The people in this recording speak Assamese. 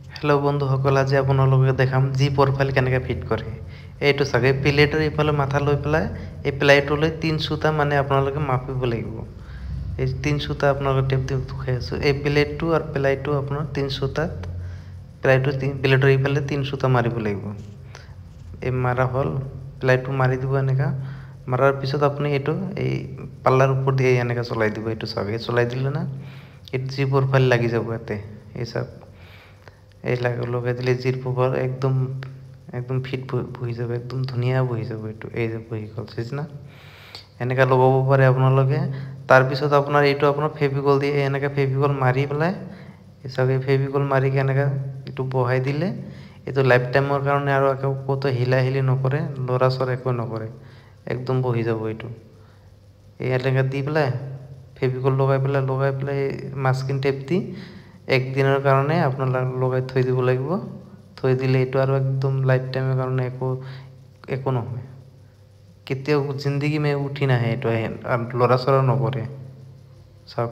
হেল্ল' বন্ধুসকল, আজি আপোনালোকে দেখাম জি প্ৰফাইল কেনেকৈ ফিট কৰে। এইটো চাগে প্লেটৰ এইফালে মাথা লৈ পেলাই এই প্লেটলৈ 3 সূতা মানে আপোনালোকে মাপিব লাগিব। এই 3 সূতা আপোনালোকে টেপ দি দেখাই আছোঁ। এই প্লেটটো আৰু প্লেটটো আপোনাৰ 3 সূতাত প্লেটৰ এইফালে 3 সূতা মাৰিব লাগিব। এই মাৰা হ'ল, প্লেটটো মাৰি দিব এনেকা। মাৰাৰ পিছত আপুনি এইটো এই পাল্লাৰ ওপৰত দিয়ে এনেকৈ চলাই দিব। এইটো চাগে চলাই দিলে না এইটো জি প্ৰফাইল লাগি যাব ইয়াতে। এই চাওক এই লগাই দিলে জিৰ প্ৰফাইল একদম ফিট বহি যাব, একদম ধুনীয়া বহি যাব। এইটো এই যে বহি গ'ল, চাইছে না? এনেকৈ লগাব পাৰে আপোনালোকে। তাৰপিছত আপোনাৰ এইটো আপোনাৰ ফেভিকল দিয়ে এনেকৈ ফেভিকল মাৰি পেলাই এই চাওক এই ফেভিকল মাৰি এনেকৈ এইটো বহাই দিলে এইটো লাইফ টাইমৰ কাৰণে আৰু একো ক'তো হিলি নকৰে, লৰা চৰা একো নকৰে, একদম বহি যাব। এইটো এই এনেকৈ দি পেলাই ফেভিকল লগাই পেলাই মাস্কিন টেপ দি 1 দিনৰ কাৰণে আপোনালোকে লগাই থৈ দিব লাগিব। থৈ দিলে এইটো আৰু একদম লাইফ টাইমৰ কাৰণে একো নহয়, কেতিয়াও জিন্দগী মে উঠি নাহে। এইটো ল'ৰা চৰা নকৰে, চাওক।